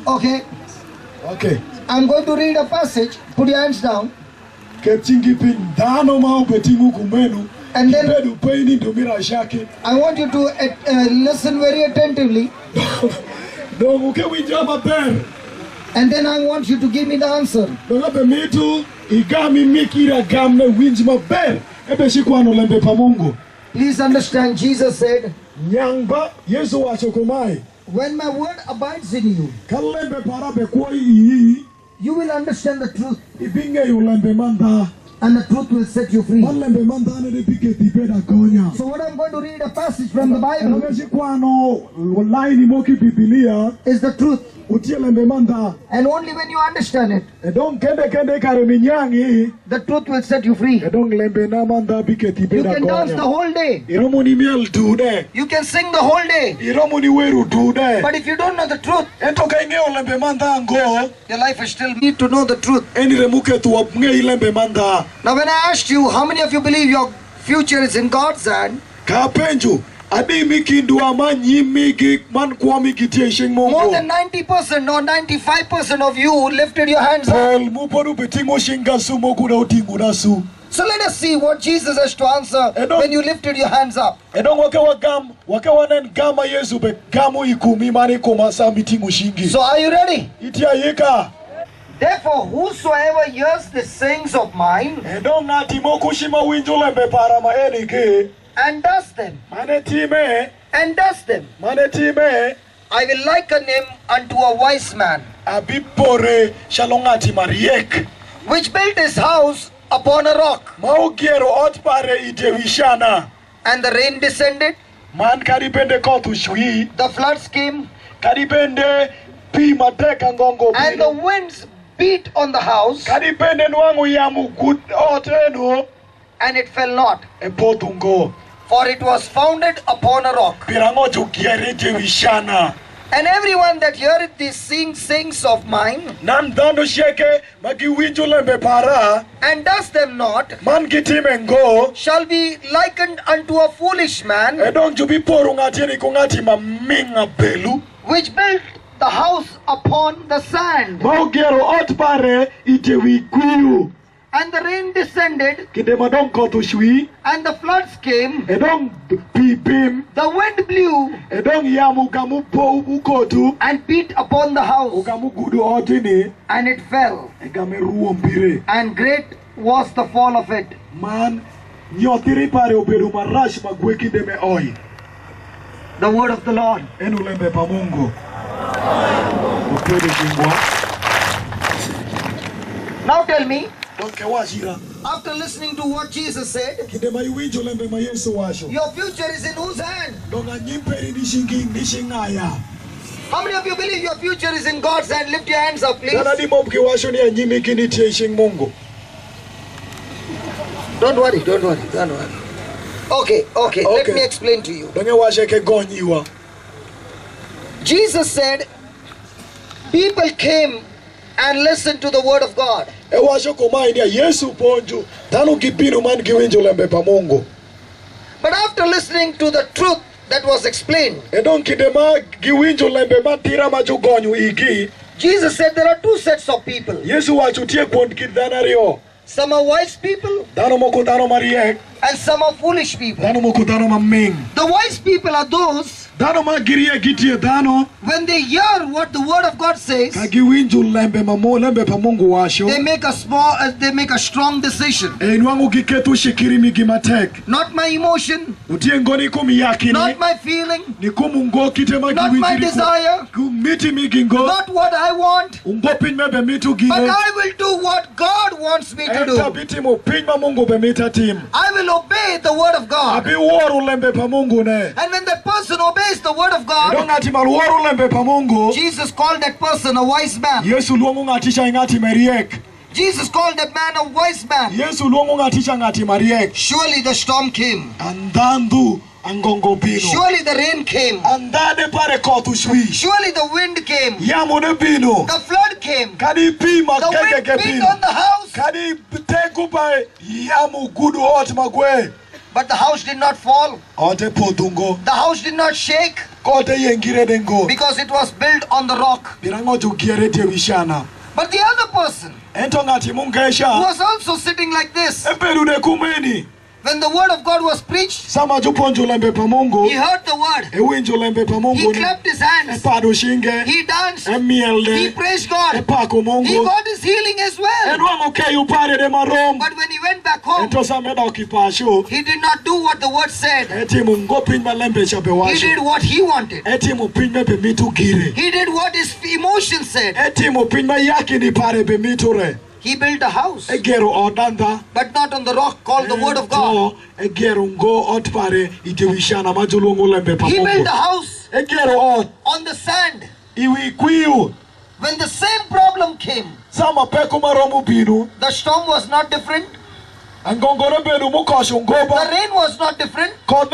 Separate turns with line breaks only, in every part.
Okay.
Okay.
I'm going to read a passage. Put your hands down. And then I want you to listen very attentively. And then I want you to give me the answer. Please understand, Jesus said, when my word abides in you, you will understand the truth, and the truth will set you free. So what I'm going to read a passage from the Bible is the truth. And only when you understand it, the truth will set you free. You can dance the whole day. You can sing the whole day. But if you don't know the truth, your life is still need to know the truth. Now when I asked you, how many of you believe your future is in God's hand? More than 90% or 95% of you lifted your hands up. So let us see what Jesus has to answer when you lifted your hands up. So are you ready? Therefore, whosoever hears the sayings of mine and does them, I will liken him unto a wise man, which built his house upon a rock. And the rain descended, the floods came, and the winds beat on the house, and it fell not, for it was founded upon a rock. And everyone that heareth these sayings of mine and does them not shall be likened unto a foolish man which built the house upon the sand. And the rain descended, and the floods came, the wind blew, and beat upon the house, and it fell, and great was the fall of it. The word of the Lord. Now tell me, after listening to what Jesus said, your future is in whose hand? How many of you believe your future is in God's hand? Lift your hands up, please. Don't worry. Okay, let me explain to you. Jesus said, people came and listened to the word of God. But after listening to the truth that was explained, Jesus said there are two sets of people. Some are wise people and some are foolish people. The wise people are those when they hear what the word of God says, they make a strong decision. Not my emotion, not my feeling, not my desire, not what I want, but I will do what God wants me to do. I will obey the word of God. And when that person obeys the word of God, Jesus called that person a wise man. Jesus called that man a wise man. Surely the storm came. Surely the rain came. Surely the wind came. The flood came. The wind beat on the house.
But the house did not fall. The house did not shake. Because it was built on the rock. But the other person who was also sitting like this, when the word of God was preached, he heard the word. He clapped his hands. He danced. He praised God. He got his healing as well. But when he went back home, he did not do what the word said. He did what he wanted. He did what his emotions said. He built a house, but not on the rock called the word of God. He built a house on the sand. When the same problem came, the storm was not different. The rain was not different. The flood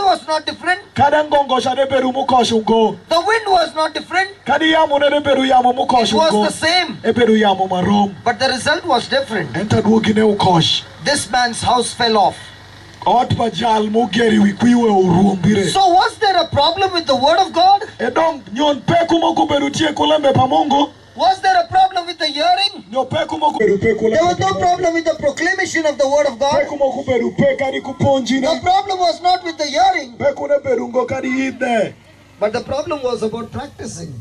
was not different. The wind was not different. It was the same. But the result was different. This man's house fell off. So was there a problem with the word of God? Was there a problem with the hearing? There was no problem with the proclamation of the word of God. The problem was not with the hearing. But the problem was about practicing.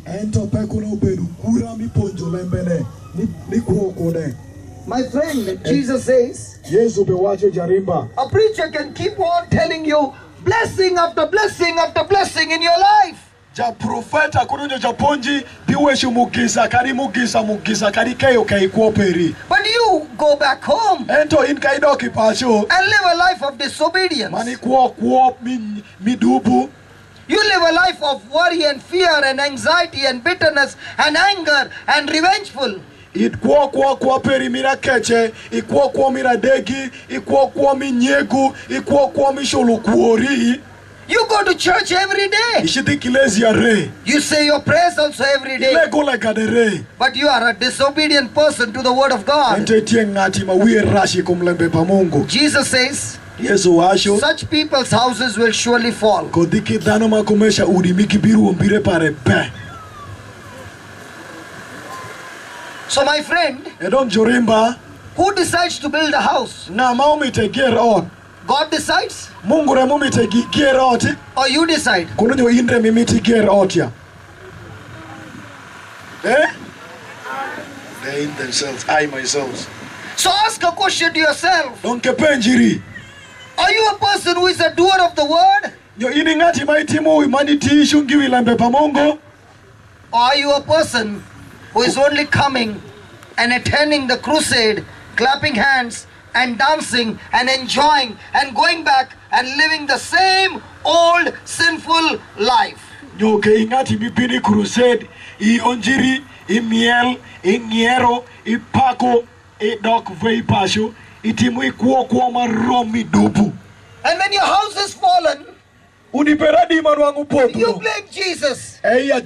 My friend, Jesus says, a preacher can keep on telling you blessing after blessing after blessing in your life. But you go back home and live a life of disobedience. You live a life of worry and fear and anxiety and bitterness and anger and revengeful. You go to church every day. You say your prayers also every day. But you are a disobedient person to the word of God. Jesus says, such people's houses will surely fall. So my friend, who decides to build a house? God decides? Or you decide?
They in themselves, I myself.
So ask a question to yourself. Are you a person who is a doer of the word? Or are you a person who is only coming and attending the crusade, clapping hands and dancing and enjoying and going back and living the same old sinful life?
Crusade, onjiri, miel, ngiero, pako, dok vei pasho, itimu maromi dubu.
And when your house is fallen, you blame Jesus. You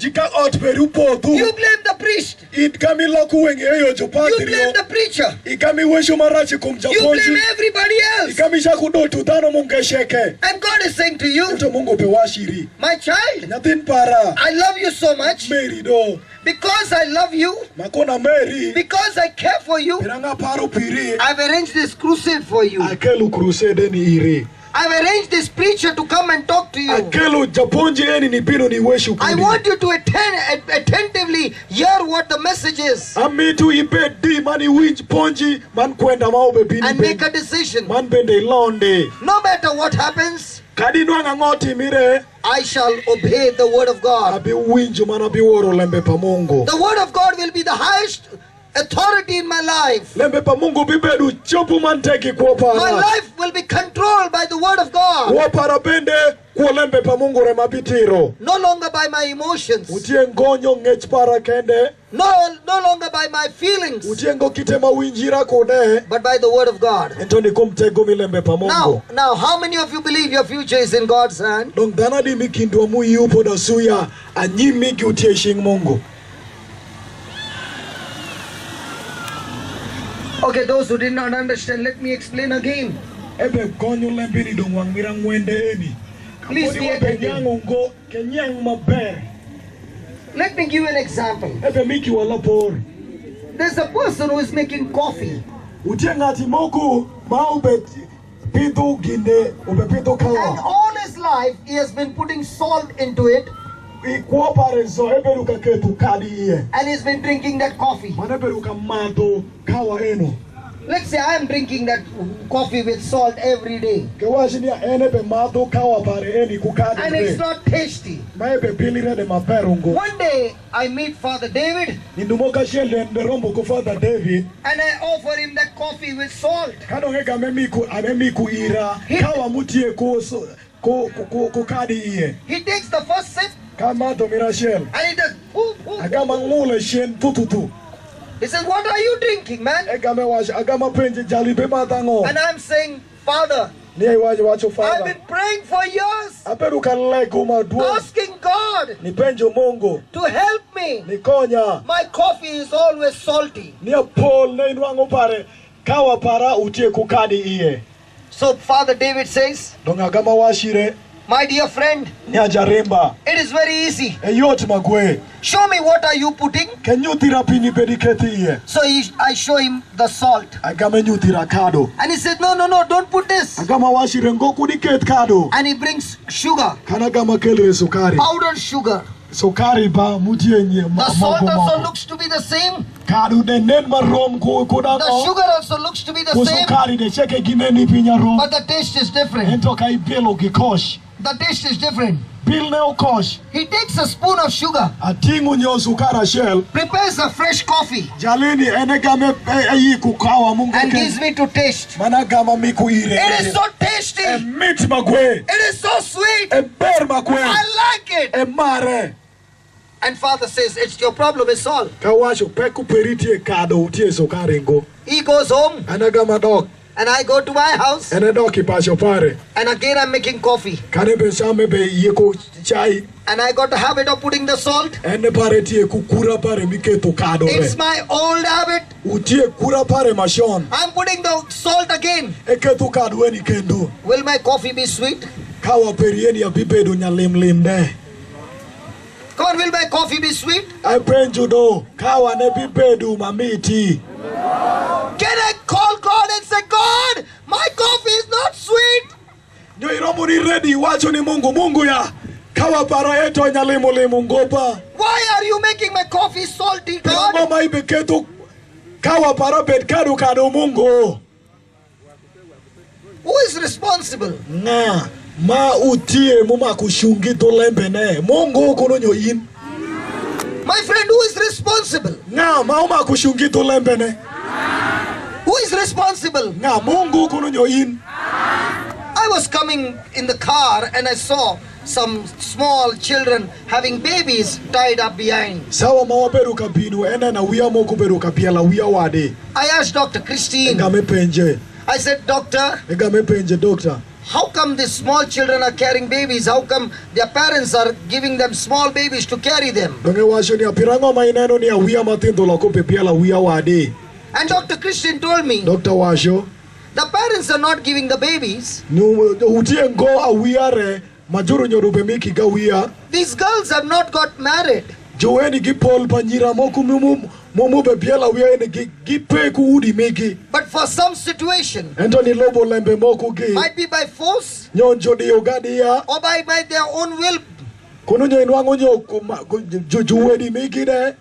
blame the priest. You blame the preacher. You blame everybody else. And God is saying to you, my child, I love you so much. Because I love you, because I care for you, I've arranged this crusade for you. I've arranged this preacher to come and talk to you. I want you to attentively hear what the message is. And make a decision. No matter what happens, I shall obey the word of God. The word of God will be the highest authority in my life. My life will be controlled by the word of God. No longer by my emotions. No longer by my feelings. But by the word of God. Now, how many of you believe your future is in God's hand? Okay, those who did not understand, let me explain again.
ebe konyo lembini dongwang mirang wende eni.
Please be attentive.
Kenyang maber.
Let me give you an example.
Ebe miki wala por.
There's a person who is making coffee.
Utiengati moku maube pido ginde ube pido kawa.
And all his life he has been putting salt into it. And he's been drinking that coffee. Let's say I am drinking that coffee with salt every day. And it's not tasty. One day I meet Father David. And I offer him that coffee with salt. He takes the first sip. And he does. He says, what are you drinking, man? And I'm saying, Father, I've been praying for years, asking God to help me. My coffee is always salty. So Father David says, my dear friend, it is very easy. Show me what are you putting. So I show him the salt. And he said, no, don't put this. And he brings sugar, powdered sugar. The salt also looks to be the same. The sugar also looks to be the same. But the taste is different. The taste is different. He takes a spoon of sugar, prepares a fresh coffee, and gives me to taste. It is so tasty. It is so sweet. I like it. And Father says, it's your problem is solved. He goes home. And I go to my house. And again I'm making coffee. And I got the habit of putting the salt. It's my old habit. I'm putting the salt again. Will my coffee be sweet? Come on, will my coffee be sweet? Can I call God and say, God, my coffee is not sweet? Why are you making my coffee salty, God? Who is responsible? My friend, who is responsible? Who is responsible? I was coming in the car and I saw some small children having babies tied up behind. I asked Dr. Christine. I said, Doctor, how come these small children are carrying babies? How come their parents are giving them small babies to carry them? And Dr. Christian told me, the parents are not giving the babies. These girls have not got married. But for some situation, might be by force or by their own will,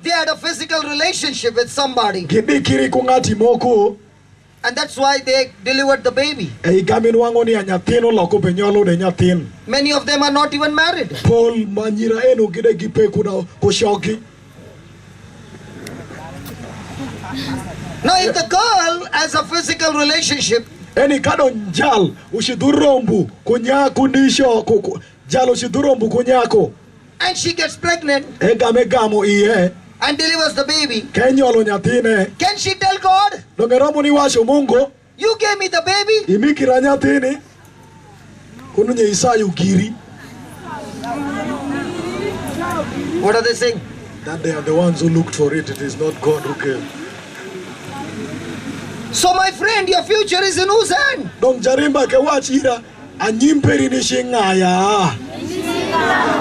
they had a physical relationship with somebody. And that's why they delivered the baby. Many of them are not even married. Now if the girl has a physical relationship, and she gets pregnant and delivers the baby, can she tell God, you gave me the baby? What are they saying?
That they are the ones who looked for it. It is not God who gave.
So my friend, your future is in whose hand?
Dong jarimba ke wachira anyimperi ni shingaya.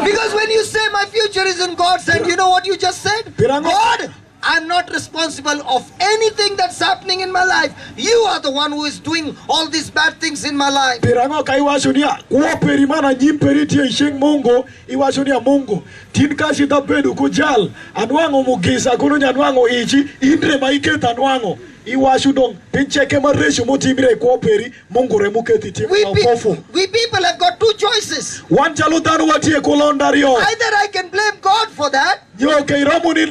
Because when you say my future is in God's hand, you know what you just said? God, I'm not responsible of anything that's happening in my life. You are the one who is doing all these bad things in my life.
Pirango kai washunia kuoperi mana nyimperi tie shing Mungu iwashunia Mungu tinkashi da bedu kujal anwango mugisa kununya anwango ichi indre maiketa anwango iwashudong pincheke mareshu mutimire kuoperi Mungu remuketi timu
we people have got two choices.
One jaludanu watie kulondario.
Either I can blame God for that,
yo kairomu ni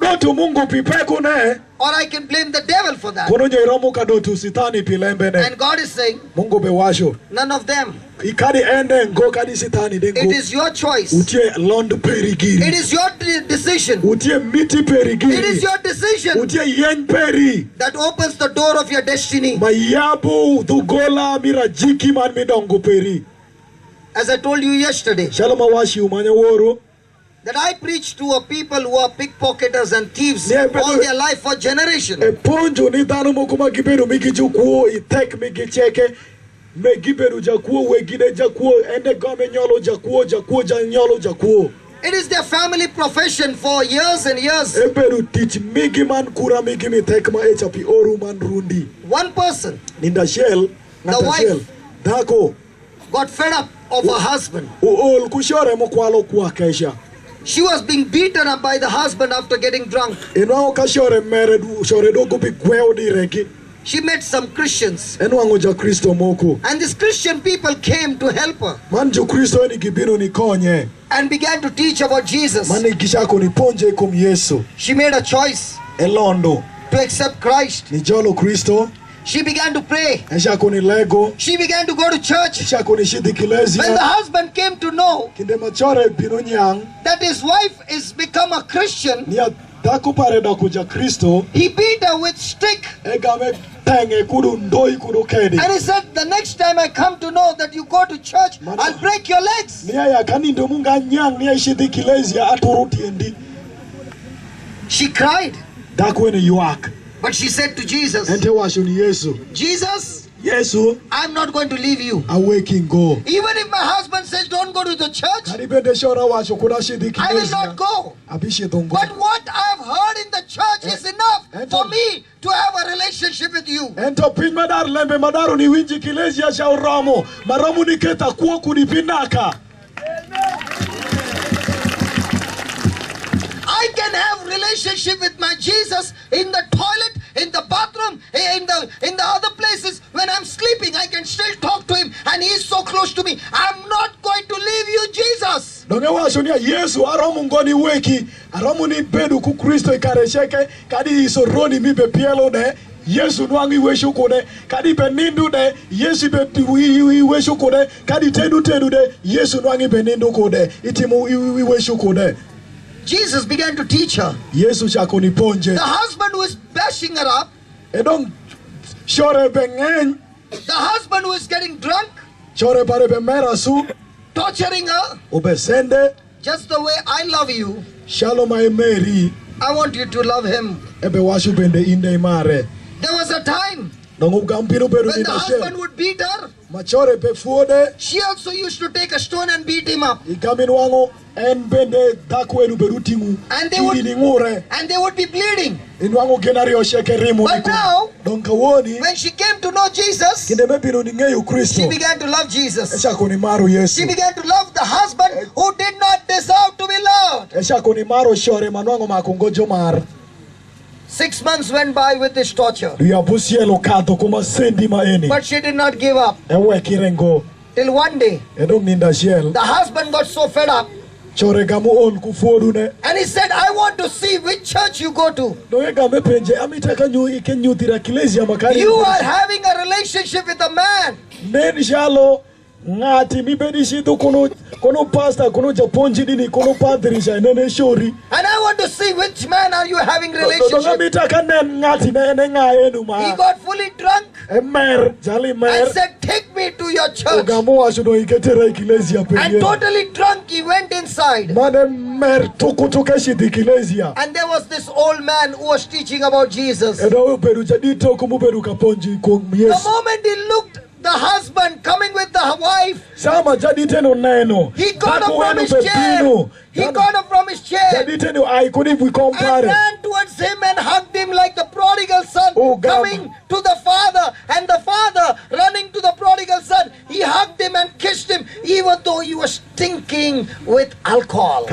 dotu Mungu pipeko ne,
or I can blame the devil for that.
Kono jairomu kadotu sitani pilembe ne.
And God is saying,
Mungu bewasho.
None of them.
Ikadi ende ngo kadi sitani dengo.
It is your choice.
Utie londo perigiri.
It is your decision.
Utie miti perigiri.
It is your decision.
Utie yen peri.
That opens the door of your destiny.
Mayabu dugola mirajiki man midongo peri.
As I told you yesterday,
Shalom awashi umanya woro.
That I preach to a people who are pickpocketers and thieves all their life for generations.
Ponjo ni dano mokuma giberu migi jukuo itek migi cheke me giberu jakuo wegide jakuo ende gome nyolo jakuo janyolo jakuo.
It is their family profession for years and years.
Eberu teach migi man kura migi mi tek ma echapi oru man rundi.
One person,
Ninda shell,
the wife,
dako
got fed up of her husband.
Uol kushore mokwalo kwa kesha.
She was being beaten up by the husband after getting drunk. She met some Christians. And these Christian people came to help her. And began to teach about Jesus. She made a choice to accept Christ. She began to pray. She began to go to church. When the husband came to know that his wife is become a Christian, he beat her with stick. And he said, the next time I come to know that you go to church, I'll break your legs. She cried. But she said to Jesus, Jesus, I'm not going to leave you. Even if my husband says don't go to the church, I will not go. But what I've heard in the church is enough for me to have a relationship with you. I can have relationship with my Jesus in the toilet, in the bathroom, in the other places. When I'm sleeping, I can still talk to him, and he is so close to me. I'm not going to leave you, Jesus.
Yesu nwangi weshu kode kadi benindu de Yesu betu weshu kode kadi tedu de Yesu nwangi benindu kode itimu weshu kode.
Jesus began to teach her.
Yesu chakoni ponje.
The husband who is bashing her up.
Edong shore bengen.
The husband who is getting drunk.
Shore pare bemera su.
Torturing her.
Obesende.
Just the way I love you.
Shalom ay Mary.
I want you to love him.
Ebe washu bende inde mare.
There was a time
when
the husband would beat her. She also used to take a stone and beat him up. And they would be bleeding. But now, when she came to know Jesus, she began to love Jesus. She began to love the husband who did not deserve to be loved. 6 months went by with this torture. But she did not give up. Till one day, the husband got so fed up. And he said, I want to see which church you go to. You are having a relationship with a man.
ngati mibedishitu kono pastor kono japonji dini kono padri shainene shori.
And I want to see which man are you having relationship.
He got
fully drunk. and said, take me to your church. And totally drunk, he went inside. And there was this old man who was teaching about Jesus. The moment he looked the husband coming with the wife, he got up from his chair. He got up from his chair and ran towards him and hugged him like the prodigal son coming to the father, and the father running to the prodigal son. He hugged him and kissed him even though he was stinking with alcohol.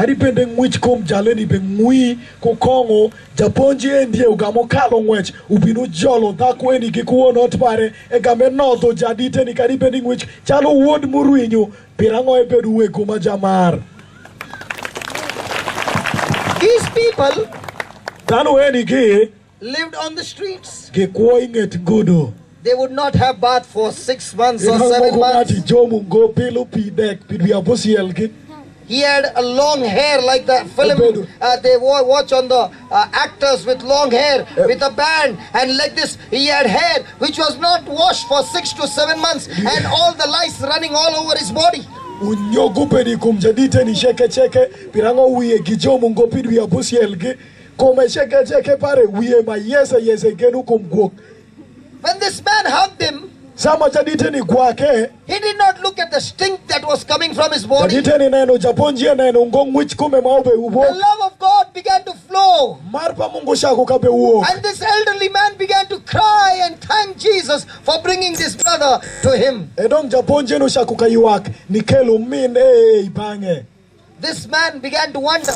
These people lived on the streets. They would not have bath for 6 months or 7 months. He had a long hair like the film they watch on the actors with long hair with a band, and like this he had hair which was not washed for 6 to 7 months, and all the lice running all over his body. When this man hugged him, he did not look at the stink that was coming from his body. The love of God began to flow. And this elderly man began to cry and thank Jesus for bringing this brother to him. This man began to wonder.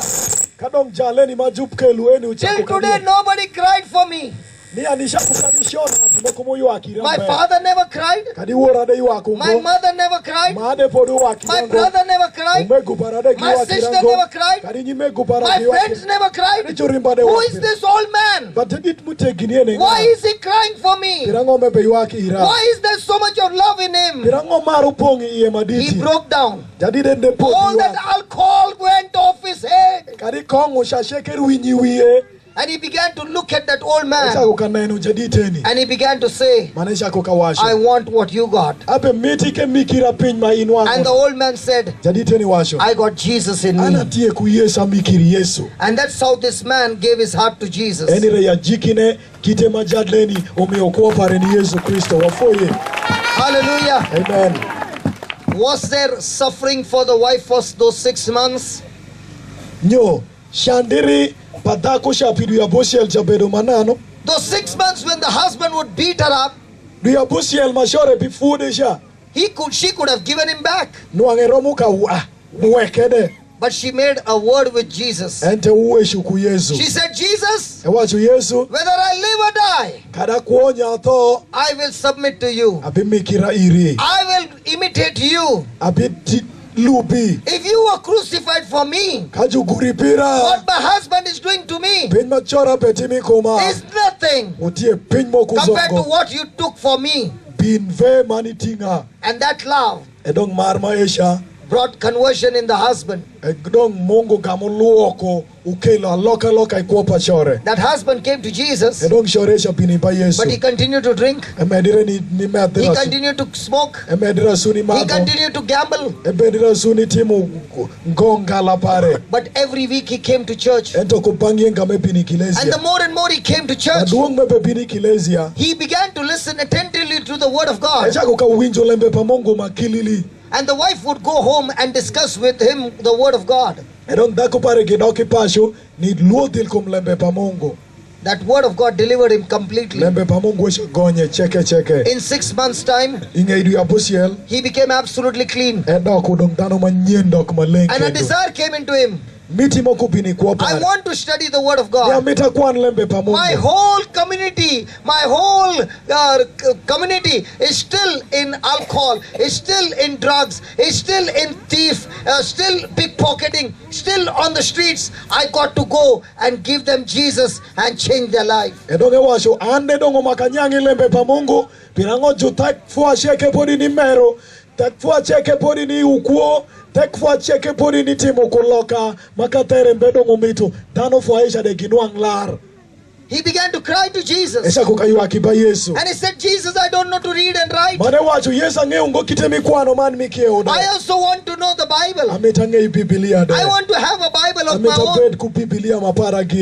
Till today nobody cried for me. My father never cried. My mother never cried. My brother never cried. My sister never cried. My friends never cried. Who is this old man? Why is he crying for me? Why is there so much of love in him? He broke down. All that alcohol went off his head. And he began to look at that old man. And he began to say, I want what you got. And the old man said, I got Jesus in me. And that's how this man gave his heart to Jesus. Hallelujah.
Amen.
Was there suffering for the wife for those 6 months?
No. Shandiri. Those 6
months when the husband would beat her up, she could have given him back. But she made a word with Jesus. She said, Jesus, whether I live or die, I will submit to you. I will imitate you. If you were crucified for me, what my husband is doing to me is nothing compared to what you took for me. And that love brought conversion in the husband. That husband came to Jesus, but he continued to drink. He continued to smoke. He continued to gamble. But every week he came to church. And the more and more he came to church, he began to listen attentively to the word of God. And the wife would go home and discuss with him the word of God. That word of God delivered him completely. In 6 months' time, he became absolutely clean. And a desire came into him. I want to study the word of God. My whole community is still in alcohol, is still in drugs, is still in thief, still pickpocketing, still on the streets. I got to go and give them Jesus and change their life. he began to cry to Jesus.
And
he said, Jesus, I don't know to read and write. I also want to know the Bible. I want to have a Bible of my own.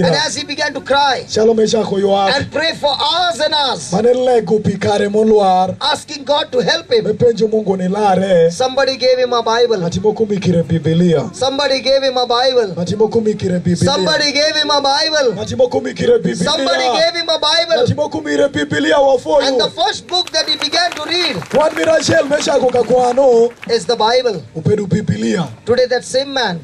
And as he began to cry and pray for hours and hours, asking God to help him, somebody gave him a Bible. Somebody gave him a Bible. Somebody gave him a Bible. Somebody gave him a Bible. And the first book that he began to read is the Bible. Today that same man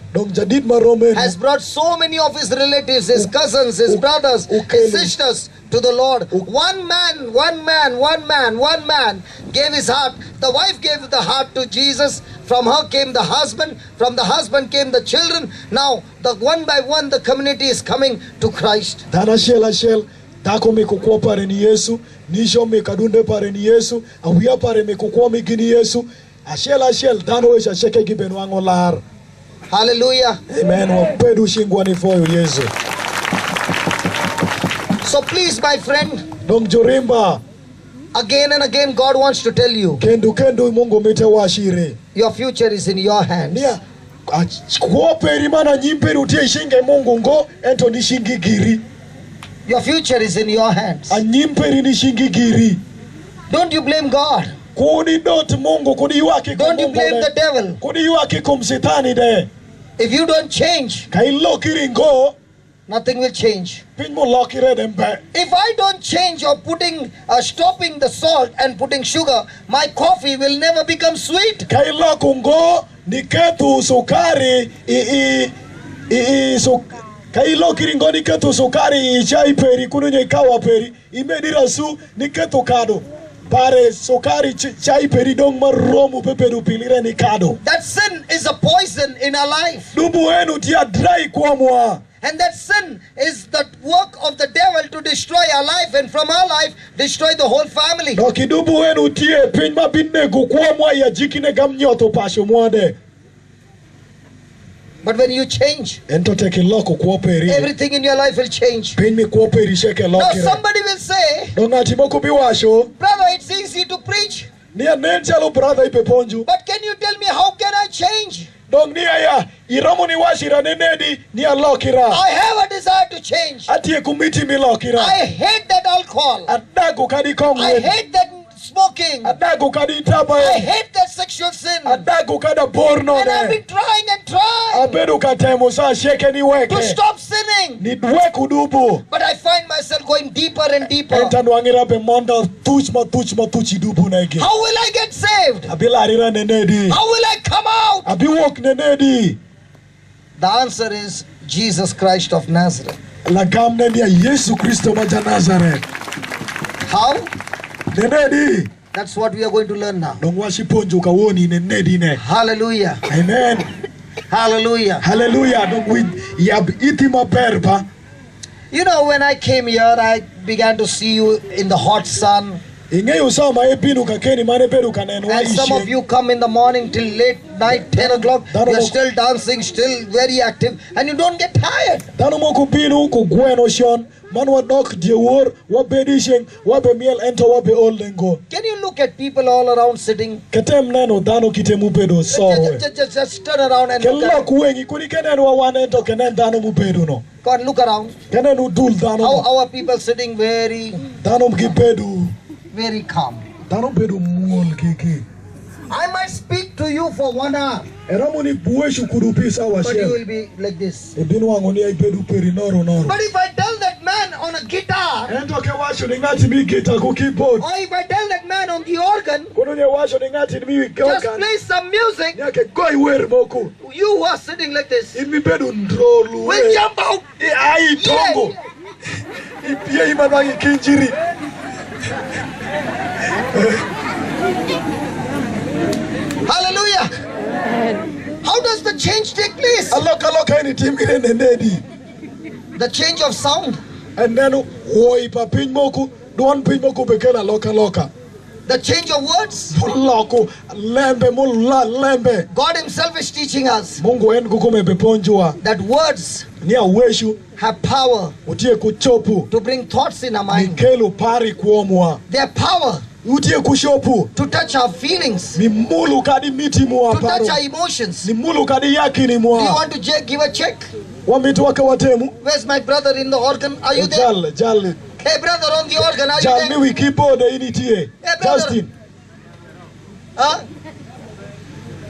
has brought so many of his relatives, his cousins, his brothers, his sisters to the Lord. One man gave his heart. The wife gave the heart to Jesus. From her came the husband. From the husband came the children. Now, one by one, the community is coming to Christ.
Tako mekukua pare ni Yesu, nisho mekadunde pare ni Yesu, awia pare mekukua migini Yesu, ashel dano wesha sheke gibenu angolar.
Hallelujah.
Amen. Wapedu shingwa ni foyo Yesu.
So please, my friend,
Dong Jorimba,
again and again God wants to tell you,
Kendo Mungu mete washire.
Your future is in your hands.
Yeah. Kuoperi mana nyimperu utie shinge Mungu ngo ento ni shingi giri.
Your future is in your hands.
Don't you
blame God. Don't you blame the devil. If you don't change, nothing will change. If I don't change or stopping the salt and putting sugar, my coffee will never become sweet. Kailo kiringoni ketu sukari chai peri kununye ikawa peri imedira su ni ketu kado pare sukari chai peri dong maromu peperu pilire ni kado. That sin is a poison in our life. Dubu enu tia dry kwa. And that sin is the work of the devil to destroy our life, and from our life destroy the whole family. Dokidubu enu tie pinma binne kwa ya jikine gamnyoto pasho mwade. But when you change, everything in your life will change. Now somebody will say, brother, it's easy to preach. But can you tell me how can I change? I have a desire to change. I hate that alcohol. I hate that smoking. I hate that sexual sin. And I've been trying and trying to stop sinning. But I find myself going deeper and deeper. How will I get saved? How will I come out? The answer is Jesus Christ of Nazareth. How? That's what we are going to learn now. Hallelujah.
Amen.
Hallelujah.
Hallelujah.
You know, when I came here, I began to see you in the hot sun. And some of you come in the morning till late night, 10 o'clock. You're still dancing, still very active, and you don't get tired. Can you look at people all around sitting? Just turn around and look at them. God, look around. How are people sitting very calm? I might speak to you for 1 hour, but you will be like this. But if I tell that man on a guitar, or if I tell that man on the organ, just play some music, you who are sitting like this will jump out. Hallelujah. How does the change take place? The change of sound. The change of words. God himself is teaching us that words have power to bring thoughts in our mind. Their power to touch our feelings, to touch our emotions. Do you want to give a check? Where's my brother in the organ? Are you there? Hey brother on the organ, are you there? Hey
Justin.
Huh?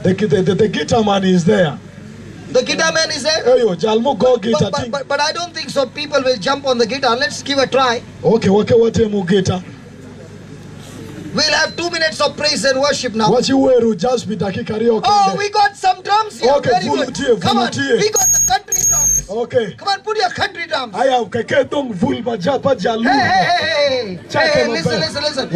The guitar man is there.
The guitar man is there? But I don't think so. People will jump on the guitar. Let's give a try.
Okay, guitar.
We'll have 2 minutes of praise and worship now.
What you wear just be karaoke.
Oh, we got some drums here.
Okay,
very good. Come on, we got the country drums.
Okay.
Come on, put your country drums.
I have keketong vulva japa jalu.
Hey, listen. Listen.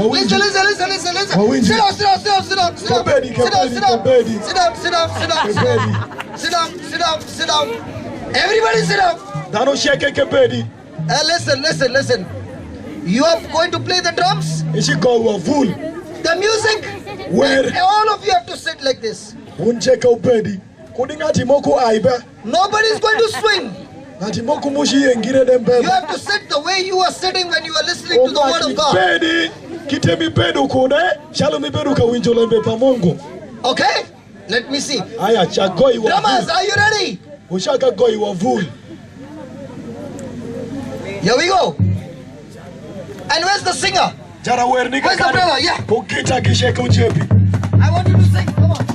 Sit down. Everybody sit down. Listen. You are going to play the drums? The music?
Where?
All of you have to sit like this. Nobody is going to swing. You have to sit the way you are sitting when you are listening to the word of God. Okay? Let me see. Drummers, are you ready? Here we go. And where's the singer? Where's the brother? Yeah. I want you to sing. Come on.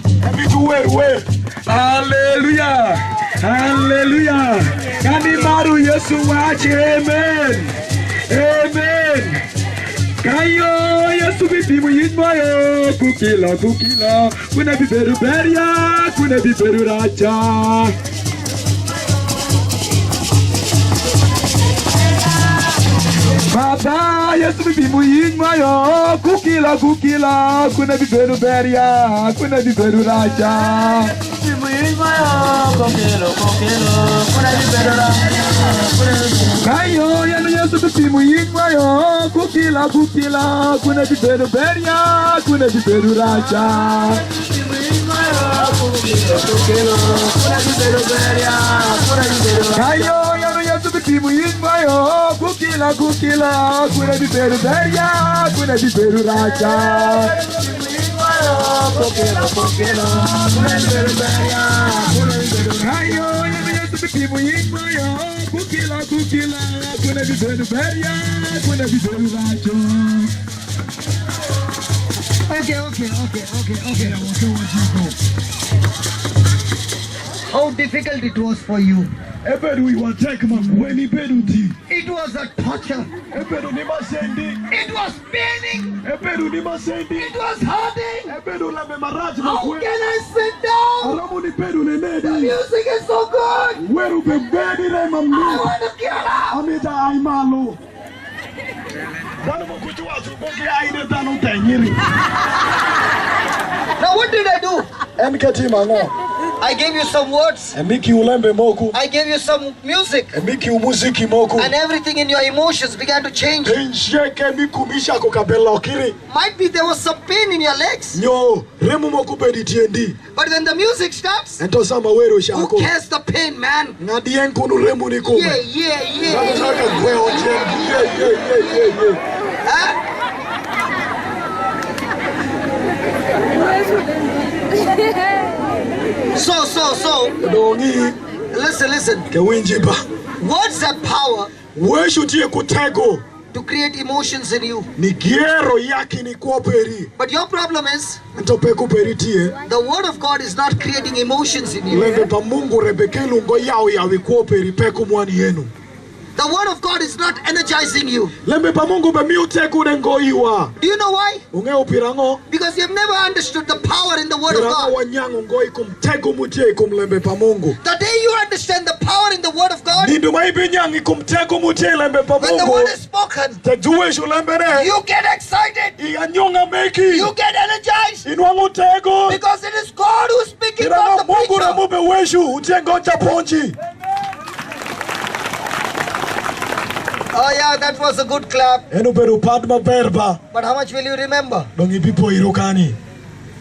Hallelujah. Kanimaru Yesu wache. Amen. Kayo Yesu bibimu yinmoyo. Kukila. Kuna biberu beria. Kuna biberu raja. Baba Yesu bibimu yinmoyo. Kukila. Kuna biberu beria. Kuna biberu raja. Kayo yanu Yesu bibimu yinmoyo. Kukila. Kuna biberu beria. Kuna biberu raja. Kayo yanu Yesu bibimu yinmoyo. Kukila. Kuna biberu beria. Kuna biberu raja. Okay.
How difficult it was for you.
It
was a torture. It was paining. It was hurting. How can I sit down? The music is so good. I want to get Now what did I do? I gave you some words. I gave you some music. And everything in your emotions began to change. Might be there was some pain in your legs. But when the music starts, who cares the pain, man? Yeah. So. Listen. Words have power to create emotions in you. But your problem is, the word of God is not creating emotions in you. The word of God is not energizing you. Do you know why? Because you have never understood the power in the word of God. The day you understand the power in the word of God, when the word is spoken, you get excited. You get energized. Because it is God who is speaking from the preacher. Oh yeah, that was a good clap. But how much will you remember?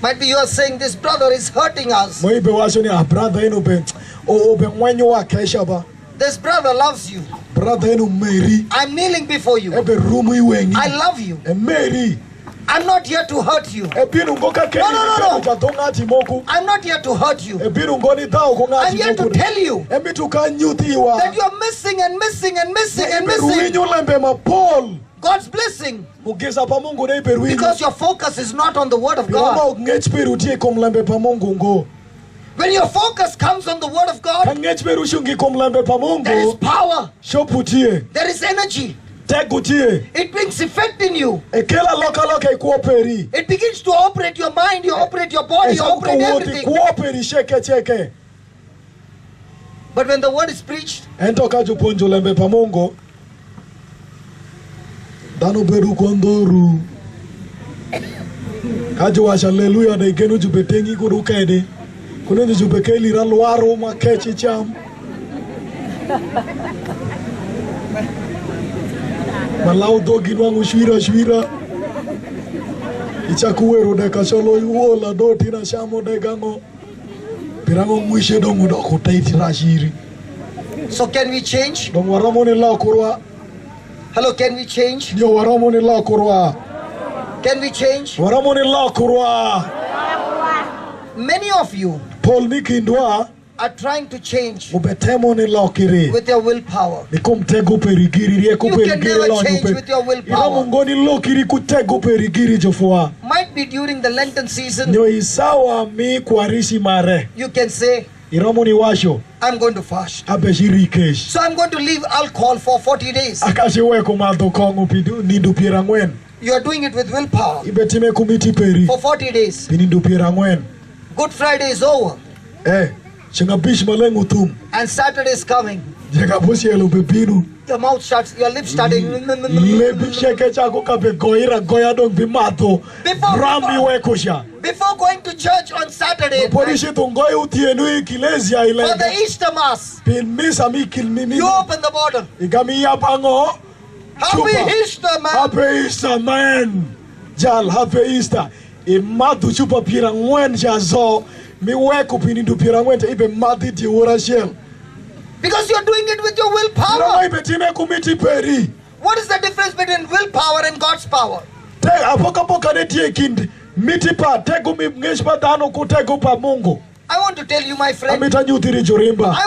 Might be you are saying this brother is hurting us. This brother loves you. I'm kneeling before you. I love you. I'm not here to hurt you. No. I'm not here to hurt you. I'm here to tell you that you're missing and missing and missing and missing God's blessing. Because your focus is not on the word of God. When your focus comes on the word of God, there is power. There is energy. It brings effect in you. It begins to operate your mind, you operate your body, you operate everything. But when the word is preached,
Malau dogi wangu shwira Ichakuwero deka solo yuola doti na shamo degango Pirango mwishe dongu doko taiti rashiri.
So can we change?
Dong waramoni la kurwa.
Hello, can we change?
Yo waramoni la kurwa.
Can we change?
Waramoni la kurwa.
Many of you
Paul Mikindwa
are trying to change
with
your willpower. You can never change with your willpower. Might be during the Lenten season. You can say, I'm going to fast. So I'm going to leave alcohol for 40 days. You are doing it with willpower for 40 days. Good Friday is over. And Saturday is coming. Your mouth starts, your lips starting. Before going to church on Saturday, for the Easter Mass, you open the bottle. Happy Easter, man.
Happy Easter, man. Jal, happy Easter. Imadu chupa pira ngwen jazo. Because
you're doing it with your willpower. What is the difference between willpower and God's power? I want to tell you, my friend, I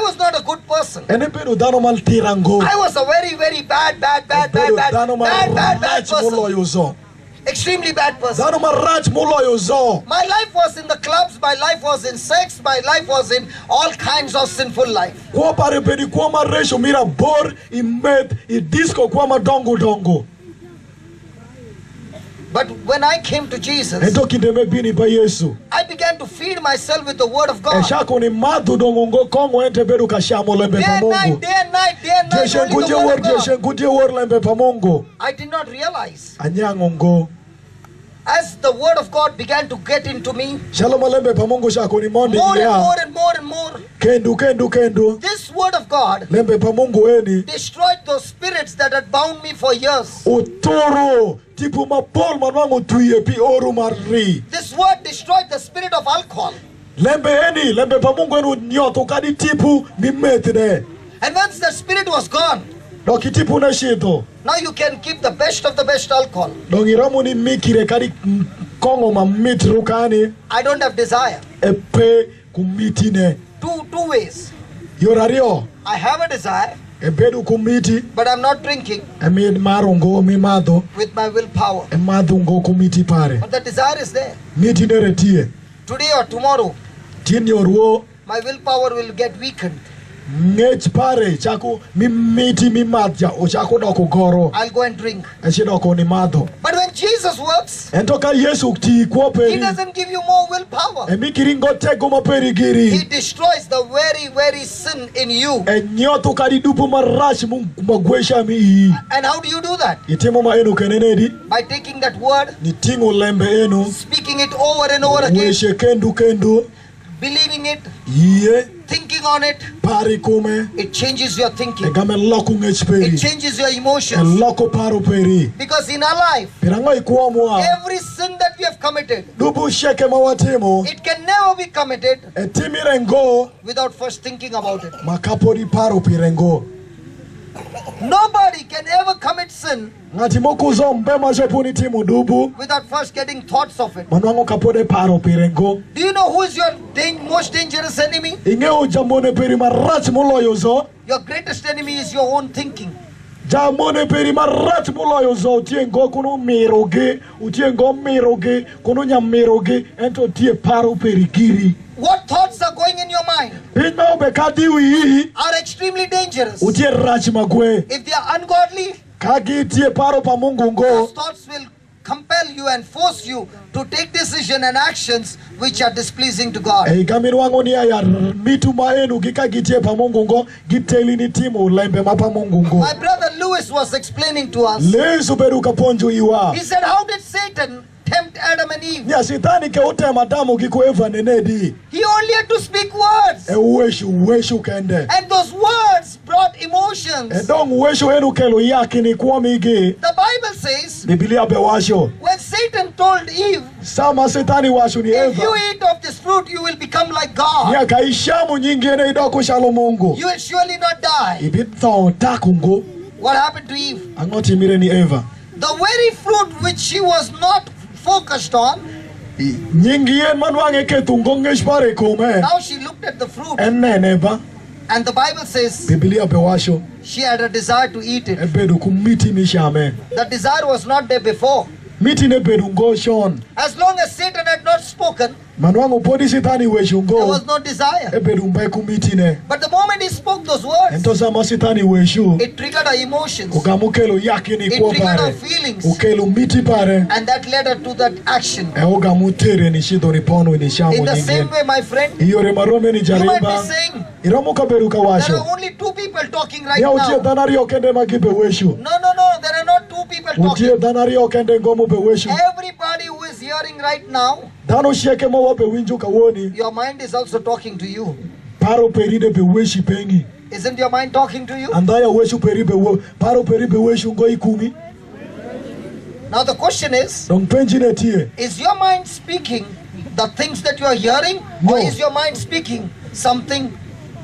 was not a good person. I was a very, very bad person. Extremely bad person. My life was in the clubs, my life was in sex, my life was in all kinds of sinful life. But when I came to Jesus, I began to feed myself with the word of God. Day and night, only the word of God. I did not realize, as the word of God began to get into me, more and more, this word of God destroyed those spirits that had bound me for years. This word destroyed the spirit of alcohol. And once the spirit was gone, now you can keep the best of the best alcohol. I don't have desire. Two ways. I have a desire, but I'm not drinking with my willpower. But the desire is there. Today or tomorrow, my willpower will get weakened. I'll go and drink. But when Jesus works, He doesn't give you more willpower. He destroys the very, very sin in you. And how do you do that? By taking that word, speaking it over and over again, believing it, thinking thinking on it, it changes your thinking. It changes your emotions. Because in our life, every sin that we have committed, it can never be committed without first thinking about it. Nobody can ever commit sin without first getting thoughts of it. Do you know who is your most dangerous enemy? Your greatest enemy is your own thinking. What thoughts are going in your mind are extremely dangerous. If they are ungodly, those thoughts will compel you and force you to take decisions and actions which are displeasing to God. My brother Lewis was explaining to us. He said, how did Satan tempt Adam and Eve? He only had to speak words. And those words brought emotions. The Bible says, when Satan told Eve, if you eat of this fruit, you will become like God. You will surely not die. What happened to Eve? The very fruit which she was not focused on, now she looked at the fruit, and the Bible says she had a desire to eat it. The desire was not there before. As long as Satan had not spoken, there was no desire. But the moment he spoke those words, it triggered her emotions. It triggered her feelings. And that led her to that action. In the same way, my friend, you might be saying, there are only two people talking right now. No, there are not two people talking. Everybody who is hearing right now, your mind is also talking to you. Isn't your mind talking to you? Now the question is your mind speaking the things that you are hearing, or is your mind speaking something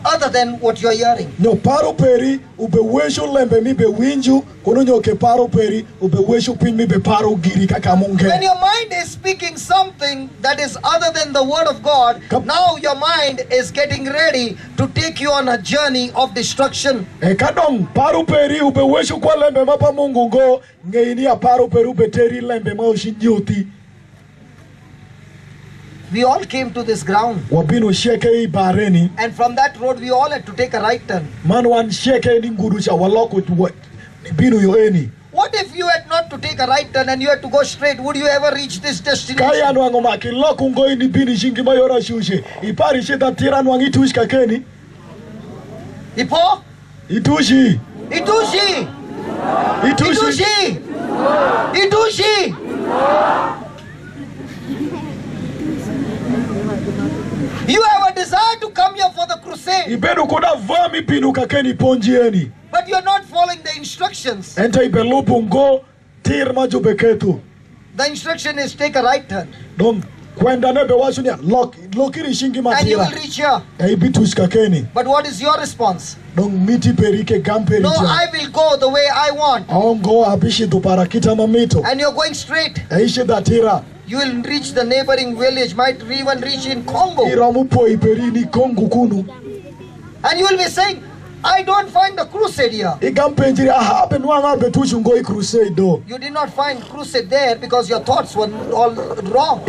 other than what you are hearing? No, paro peri ubewesho lembe mi be winju kononyo ke paro peri ubewesho pin mi be paro giri kaka munge. When your mind is speaking something that is other than the word of God, now your mind is getting ready to take you on a journey of destruction. Kadong paro peri ubewesho kwa lembe mapa mungu ngo ngeini ya paro peri ubeteri lembe mao shinjoti. We all came to this ground, and from that road we all had to take a right turn. What if you had not to take a right turn and you had to go straight? Would you ever reach this destination? Ipo? Itushi. Itushi. Itushi. Itushi. You have a desire to come here for the crusade, but you are not following the instructions. The instruction is take a right turn, and you will reach here. But what is your response? No, I will go the way I want. And you're going straight. You will reach the neighboring village, might even reach in Congo. And you will be saying, I don't find the crusade here. You did not find crusade there because your thoughts were all wrong.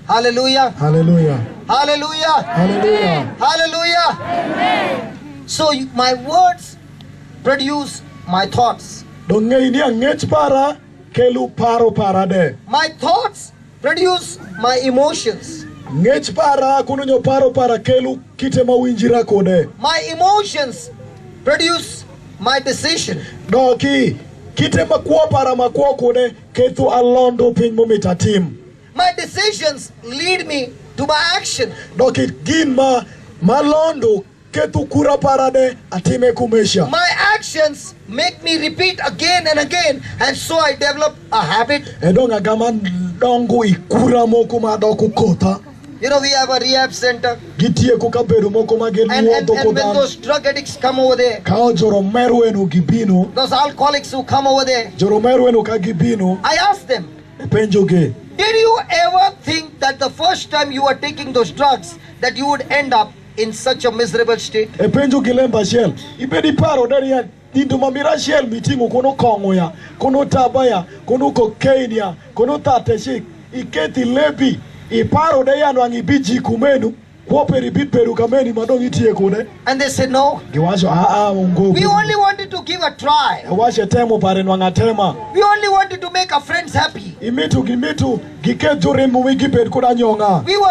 Hallelujah. Hallelujah. Hallelujah. Hallelujah. Hallelujah. Amen. So my words produce my thoughts. My thoughts produce my emotions. My emotions produce my decision. my decisions lead me to my action.
Dokit gin malondo ketu kura parade atime kumesha.
My actions make me repeat again and again, and so I develop a habit.
Edonga gaman dongo ikura moko madoku kota.
You know, we have a rehab center. And when those drug addicts come over there, those alcoholics who come over there, I ask them, did you ever think that the first time you were taking those drugs that you would end up in such a miserable state?
Dindu mamira shell meeting kono kongoya kono tabaya kono cocaine kono tateshik iketi lebi iparo de yanu angibiji kumenu kwoperi bitperu kameni madongi tie kone.
And they said no. We only wanted to give a try. We only wanted to make our friends happy. We were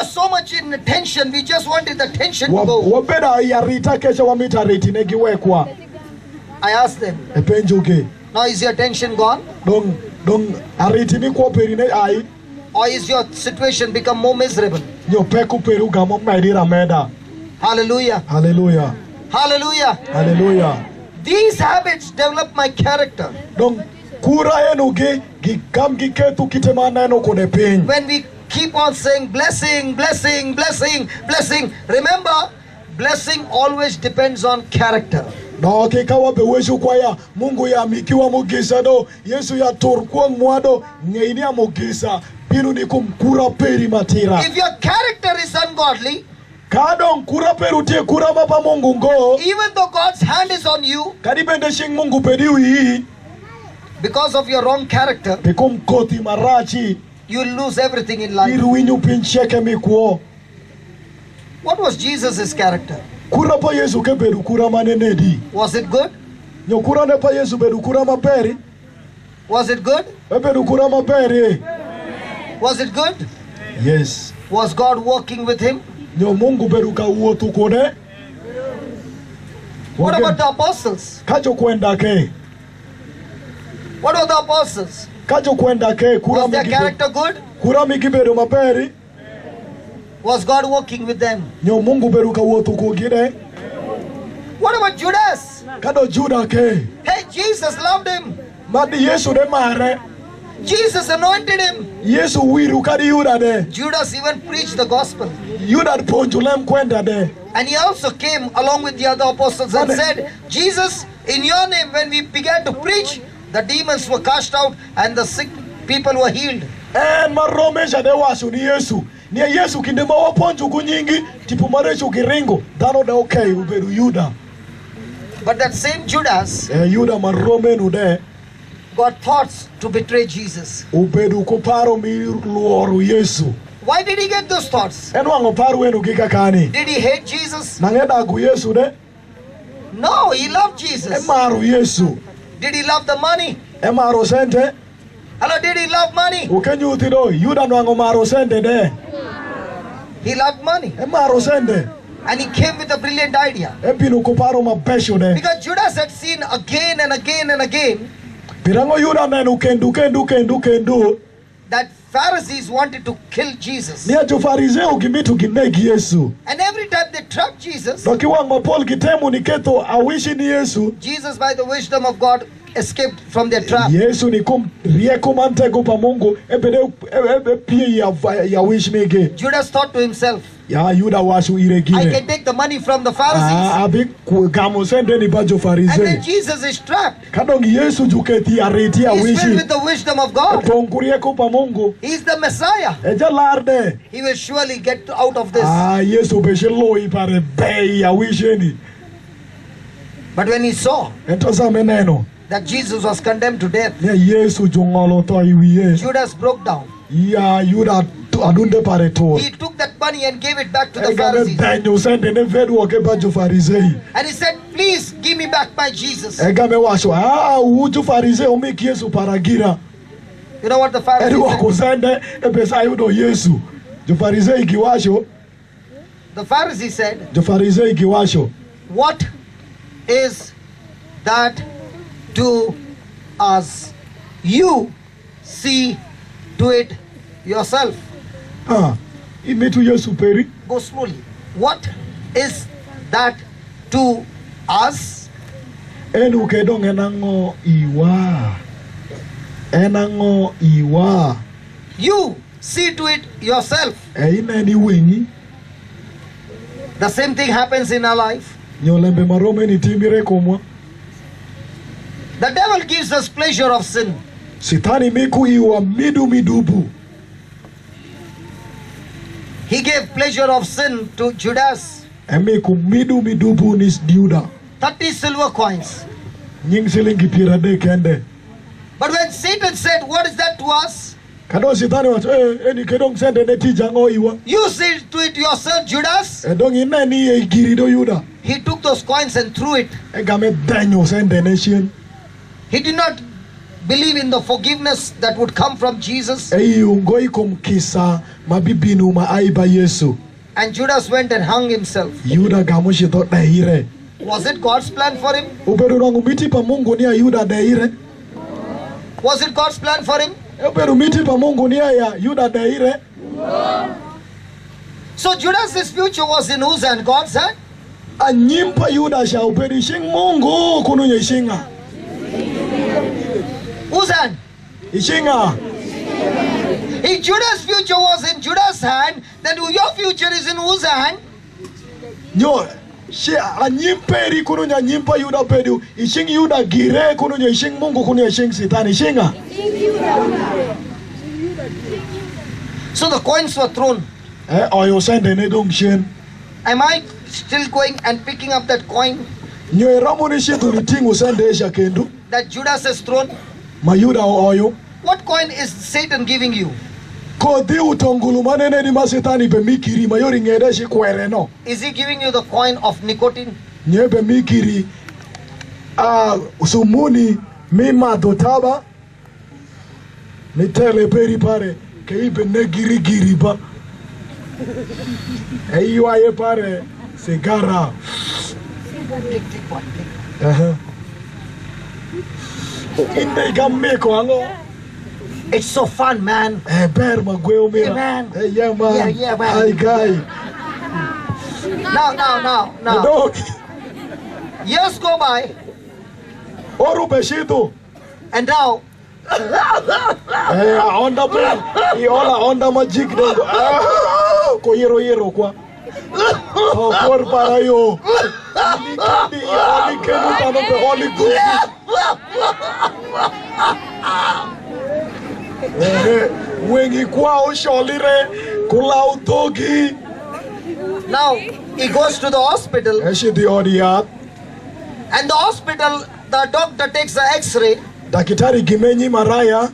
so much in tension, we just wanted the tension to go. I asked them, now is your tension gone? Or is your situation become more miserable? Hallelujah.
Hallelujah.
Hallelujah.
Hallelujah.
These habits develop my character.
When
we keep on saying blessing, blessing, blessing, blessing, remember, blessing always depends on character.
Mungu ya mikiwa mugisa do Yesu ya torkuwa mwado ngeinia mugisa pinu ni kumkura peri matira.
If your character is ungodly,
even
though God's hand is on you, because of your wrong character, you'll lose everything in life. What was Jesus' character? Was it good? Was it good? Was it good?
Yes.
Was God working with him? What about the apostles? What about the apostles? Was their character good? Was God working with them? What about Judas? Hey, Jesus loved him. Jesus anointed him. Judas even preached the gospel. And he also came along with the other apostles and said, Jesus, in your name, when we began to preach, the demons were cast out and the sick people were healed. But that same Judas got thoughts to betray Jesus. Why did he get those thoughts? Did he hate Jesus? No, he loved Jesus. Did he love the money? Hello, did he love money? He loved money. And he came with a brilliant idea. Because Judas had seen again and again and again that Pharisees wanted to kill Jesus. And every time they trapped Jesus, Jesus, by the wisdom of God, escaped from their trap. Judas thought to himself, I can take the money from the Pharisees. And then Jesus is trapped. He's filled with the wisdom of God. He's the Messiah. He will surely get out of this. But when he saw that Jesus was condemned to death, Judas broke down. He took that money and gave it back to the Pharisees. And he said, please give me back my Jesus. You know what the Pharisees said? The Pharisee said, what is that to us? You see to it yourself.
Imetu Yesu peri.
Go slowly. What is that to us?
Enu kedong enango iwa. Enango iwa.
You see to it yourself.
Ineni wingi.
The same thing happens in our life.
Nyolembe marome ni timire komwa.
The devil gives us pleasure of sin.
Sitani miku iwa midubu.
He gave pleasure of sin to Judas.
Emiku midubu nis Juda.
30 silver coins.
Nying silingi pirade kende.
But when Satan said, what is that to us?
Kado sitani wat eni kedong sende neti jango iwa.
You see to it yourself, Judas.
Edong ineni e girido Juda.
He took those coins and threw it.
Egame danyo sende nation.
He did not believe in the forgiveness that would come from Jesus.
Ungoi kisa mabibinu maaiba Yesu.
And Judas went and hung himself.
Juda gamushi to daire.
Was it God's plan for him?
Uberu miti pa Mungu ni Juda daire.
Was it God's plan for him?
Uberu miti pa Mungu ni ya Juda daire.
So Judas's future was in whose hand? God's hand?
Anyimpa Juda sha uberi shing Mungu kununye shinga.
Whose hand?
Ishinga.
If Judas' future was in Judas' hand, then your future is in whose hand?
Nyo, she anyimperi kununya nyimpa Yuda pedu. Ishing Yuda gire kununya ishing Mungu kununya ishing Sitani shinga.
So the coins were thrown.
Oyo sende ne dong shen.
Am I still going and picking up that coin?
Nyo ramoni shetu litingu sende esha kendu.
That Judas has thrown?
Mayuda oyo.
What coin is Satan giving you?
Kodi utongulu manene ni masitani be mikiri mayori ngede shi kwere no.
Is he giving you the coin of nicotine?
Nyebe mikiri sumuni mima dotaba nitele peri pare keibe ne giri ba. Eyo aye pare sigara.
Take one.
Inde gammeko alo.
It's so fun, man.
Ber magweo mira.
Yeah, man.
Yeah, man.
Yeah, man.
Hi, guy.
Now.
Dog.
Years go by.
Oru beshitu.
And now.
Onda bro. Iola onda magic dog. Ko yero kwa. Por para yo. Oli kenu tano pe oli good. Wengi kwa usholire kula utogi.
Now he goes to the hospital.
Eshi di odiat.
And the hospital, the doctor takes the X-ray.
Dakitari gimenyi maraya.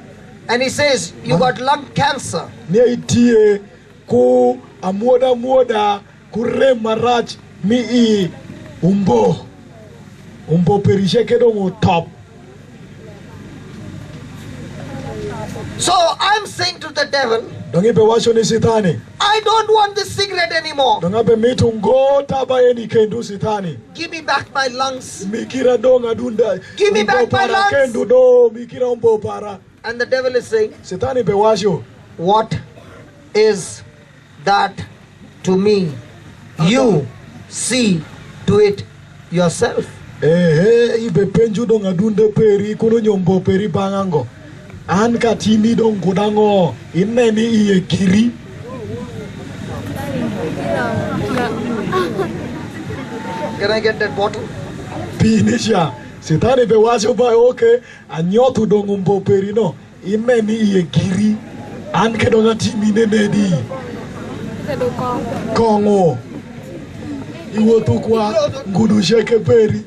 And he says, you got lung cancer.
Ne itie ku amoda kure marach mi I umbo perishe kedongo top.
So I'm saying to the devil,
Dongipe washo ni sitani.
I don't want this cigarette anymore.
Dongape mitu ngota ba eni kendu sitani.
Give me back my lungs.
Mikira donga dunda.
Give me back my lungs.
Kendu do mikira umbo para.
And the devil is saying,
Sitani pe washo.
what is that to me? You see to it yourself.
Ibe penju donga dunda peri kuno nyombo peri bangango. An katimi dong kudango ineni iye kiri.
Can I get that bottle?
Pinisha. Sitani be washo ba okay. Anyotu dong umbo peri no. Ineni iye kiri. An ke donga timi nenedi. Kongo. Iwo tu kwa ngudu sheke peri.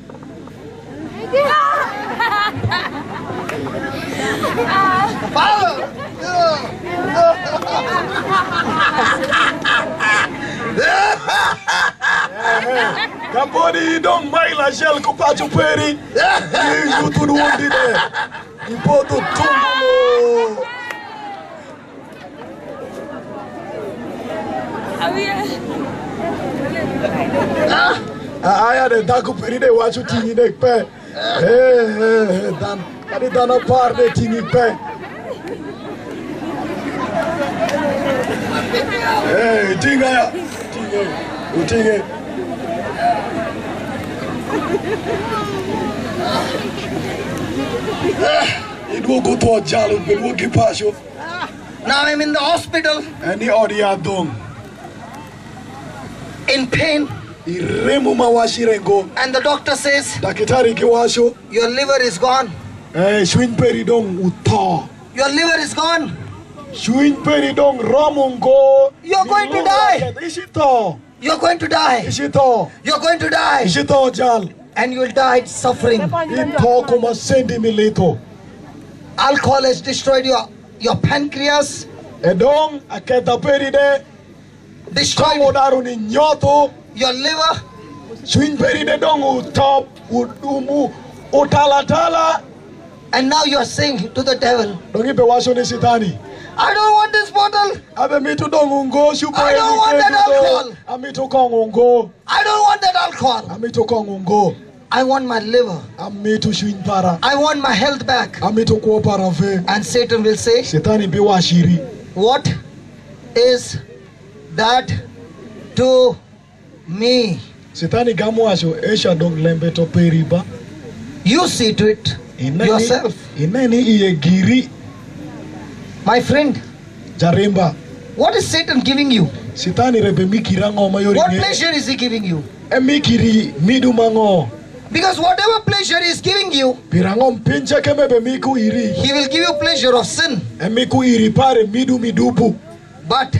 Kaponi don't maila shell kupachu peri. You to the one there. You put the tumbo. Aya de daku peri de wachu tingi de pe. Dan kadi dana par de tingi pe. Hey, tinga. Utinge. It go to a jalo, but what keep passion?
Now I'm in the hospital.
And the audio done.
In pain.
And
the doctor says,
your
liver is gone. Your liver is gone. You're going to die. You're going to die. You're going to die. And you'll die suffering. Alcohol has destroyed your pancreas. Destroyed your liver. And now you're saying to the devil, I don't want this bottle. I don't want that alcohol. I don't want that alcohol. I want my liver. I want my health back. And Satan will say, what is that to me? You see to it yourself. My friend, what is Satan giving you? What pleasure is he giving you? Because whatever pleasure he is giving you, he will give you pleasure of sin. But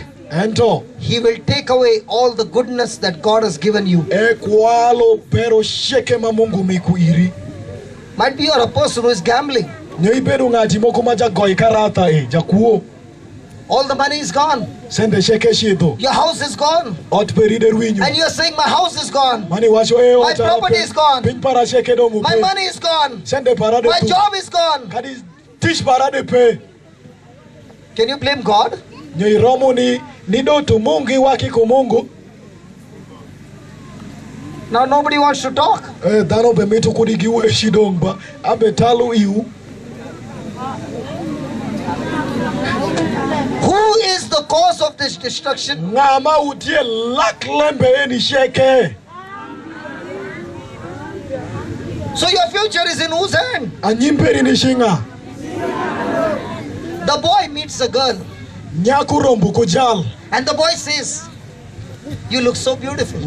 he will take away all the goodness that God has given you. Might be you're a person who is gambling. All the money is gone. Your house is gone. And you're saying my house is gone. My property is gone. My money is gone. My job is gone. Can you blame God? Now nobody wants to talk. Who is the cause of this destruction? So your future is in whose hand? The boy meets a girl. And the boy says, you look so beautiful. The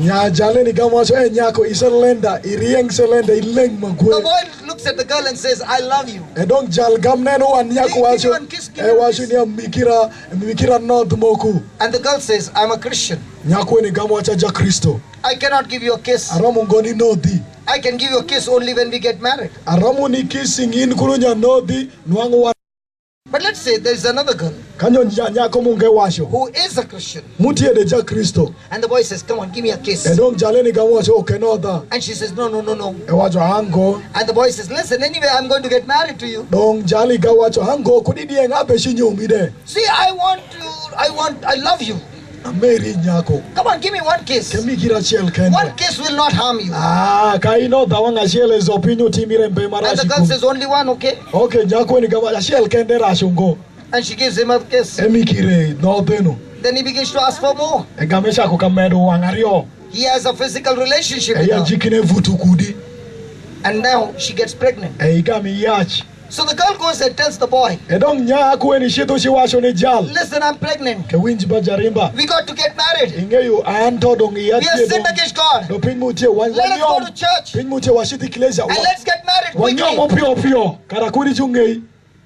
boy looks at the girl and says, I love you. And the girl says, I'm a Christian. I cannot give you a kiss. I can give you a kiss only when we get married. But let's say there is another girl who is a Christian. And the boy says, come on, give me a kiss. And she says, no. And the boy says, listen, anyway, I'm going to get married to you. See, I love you. Come on, give me one kiss. One kiss will not harm you. And the girl says, only one, okay? And she gives him a kiss. Then he begins to ask for more. He has a physical relationship with her. And now she gets pregnant. So the girl goes and tells the boy, listen, I'm pregnant. We got to get married. We have sinned against God. Let us go to church. And let's get married quickly.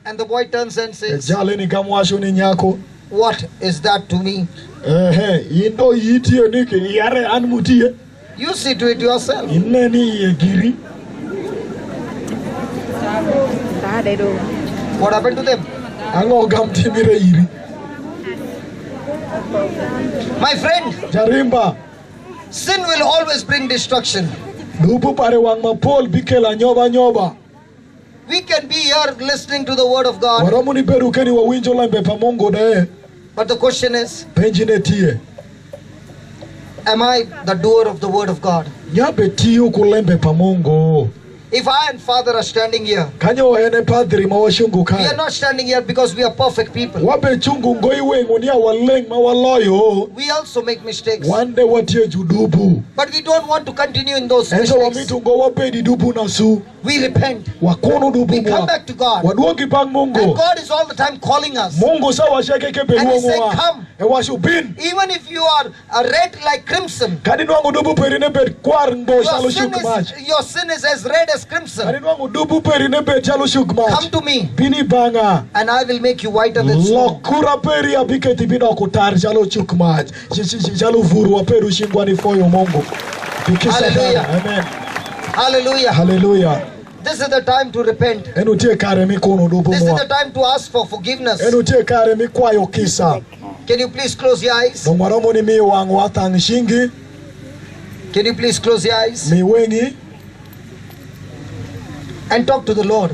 And the boy turns and says, what is that to me? You see to it yourself. What happened to them? My friend, sin will always bring destruction. We can be here listening to the word of God. But the question is, am I the doer of the word of God? If I and Father are standing here, we are not standing here because we are perfect people. We also make mistakes. But we don't want to continue in those mistakes. We repent. We come back to God. And God is all the time calling us. And He said, come. Even if you are red like crimson, your sin is as red as crimson. Come to me, and I will make you whiter than snow. Hallelujah.
Amen.
Hallelujah.
Hallelujah.
This is the time to repent. This is the time to ask for forgiveness. Can you please close your eyes? Can you please close your eyes and talk to the Lord?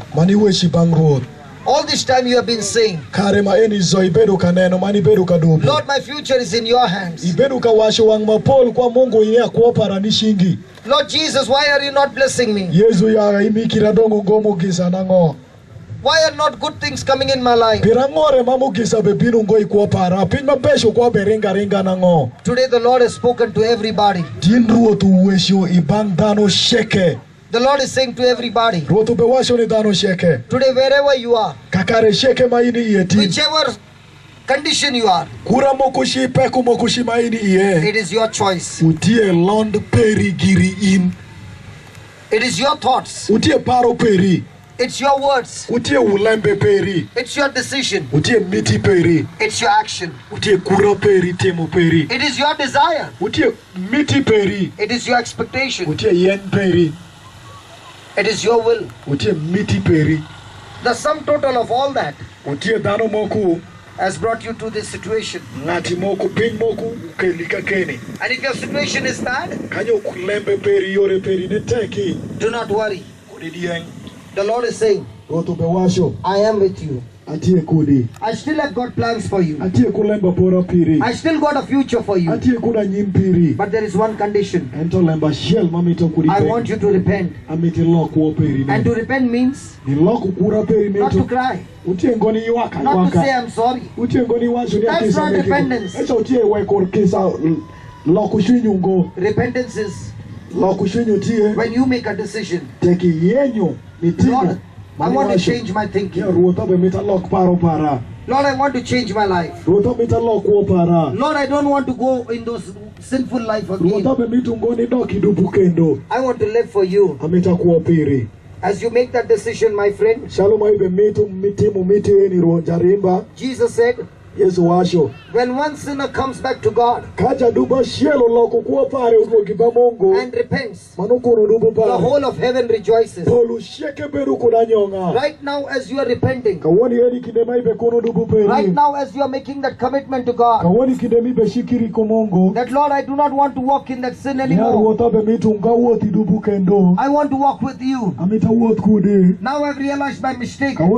All this time you have been saying, Lord, my future is in your hands. Lord Jesus, why are you not blessing me? Why are not good things coming in my life? Today the Lord has spoken to everybody. The Lord is saying to everybody, today wherever you are, whichever condition you are, it is your choice. It is your thoughts. It's your words. It's your decision. It's your action. It is your desire. It is your expectation. It is your will. The sum total of all that has brought you to this situation. And if your situation is bad, do not worry. The Lord is saying, I am with you. I still have got plans for you. I still got a future for you. But there is one condition. I want you to repent. And to repent means not to cry, not to say I'm sorry. That's not repentance. Repentance is when you make a decision. Lord, I want to change my thinking. Lord, I want to change my life. Lord, I don't want to go in those sinful life again. I want to live for you. As you make that decision, my friend, Jesus said, when one sinner comes back to God and repents, the whole of heaven rejoices. Right now as you are repenting, right now as you are making that commitment to God, that Lord, I do not want to walk in that sin anymore. I want to walk with you. Now I've realized my mistake. Oh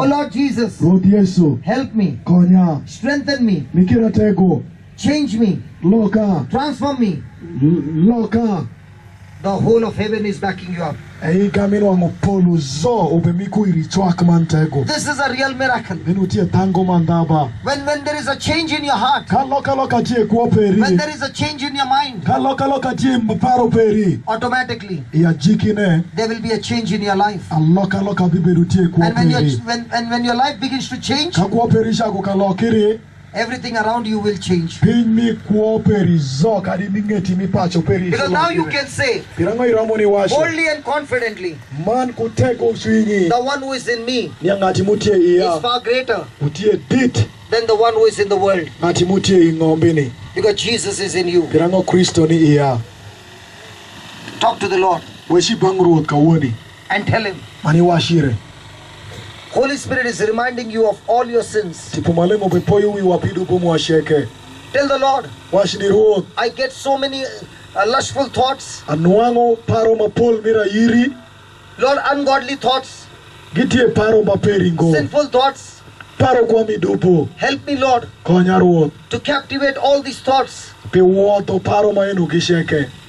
Lord Jesus, help me, strengthen me, change me, transform me. The whole of heaven is backing you up. This is a real miracle. When there is a change in your heart, when there is a change in your mind, automatically there will be a change in your life. And when your life begins to change, everything around you will change. Because now you can say boldly and confidently, the one who is in me is far greater than the one who is in the world. Because Jesus is in you. Talk to the Lord and tell him. Holy Spirit is reminding you of all your sins. Tell the Lord, I get so many lustful thoughts. Lord, ungodly thoughts, sinful thoughts. Help me, Lord, to captivate all these thoughts,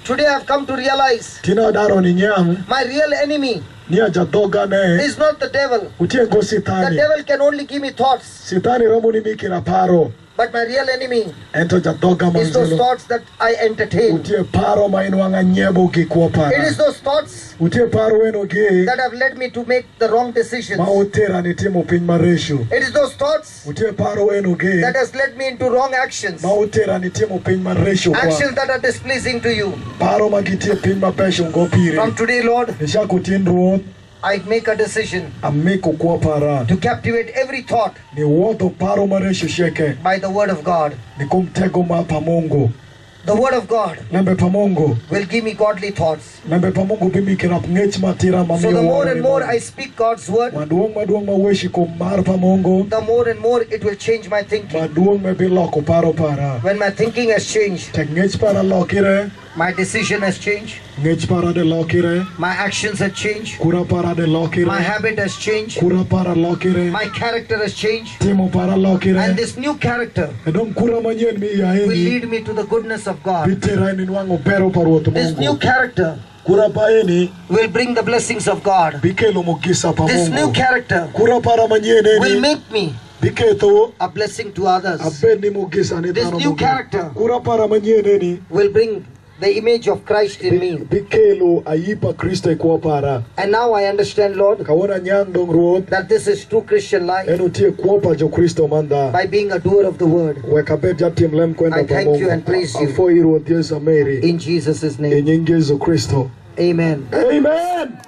to Today I have come to realize
tina daro ni nyang
my real enemy
nia jadoga ne
is not the devil.
utie go
The
sitani
devil can only give me thoughts.
sitani romo ni mikira paro
But my real enemy
ento jadoga
is those
manzelo
thoughts that I entertain.
utie paro mainwanga nyebo ki kuopara
It is those thoughts
utie paro eno gi
that have led me to make the wrong decisions.
ma utera ni timo piny maresho
It is those thoughts
utie paro eno gi
that has led me into wrong actions.
ma utera ni timo piny maresho
Actions that are displeasing to you.
paro magitie piny mapesho ngo pire
From today, Lord,
nishako tienruoth
I make a decision
amiko kuopara
to captivate every thought
ni wuotho paro maresho sheke
by the word of God.
ni kumtego ma pamungu
The word of God
lembe pamungu
will give me godly thoughts.
lembe pamungu bimikira ng'ech matira
So
mamiyo
the more and more
waro
I speak God's word,
maduong' maweshi kum mar pamungu
the more and more it will change my thinking.
maduong' mebiloko paro para
When my thinking has changed,
tek ng'ech para lokire
my decision has changed,
ng'ech para de lokire
my actions have changed,
kura para de lokire
my habit has changed,
kura para lokire
my character has changed,
timo para lokire
and this new character
edong kura manyien
will
miyaeni
lead me to the goodness of God.
bitera ni nwang'o bero paruoth
This new
Mungu
character
kura paeni
will bring the blessings of God.
bikelo mogisa pa
This new
Mungu
character
kura para manyien
will
eni
make me
biketho
a blessing to others.
abed ni mogisa ni
This
dhano
new
mogik.
character
kura para manyien eni
will bring the image of Christ in me.
bikelo ayipa Kristo e kwa para
And now I understand, Lord,
kawona nyang dong ruoth
that this is true Christian life
en utie kuopa jo Kristo manda
by being a doer of the word.
weka bed jatim lem kwenda
I
pa
thank you
Mungu
and praise you.
afo iruoth Yesu Mary
In Jesus'
e
name.
nying Yesu Kristo
Amen.
amen.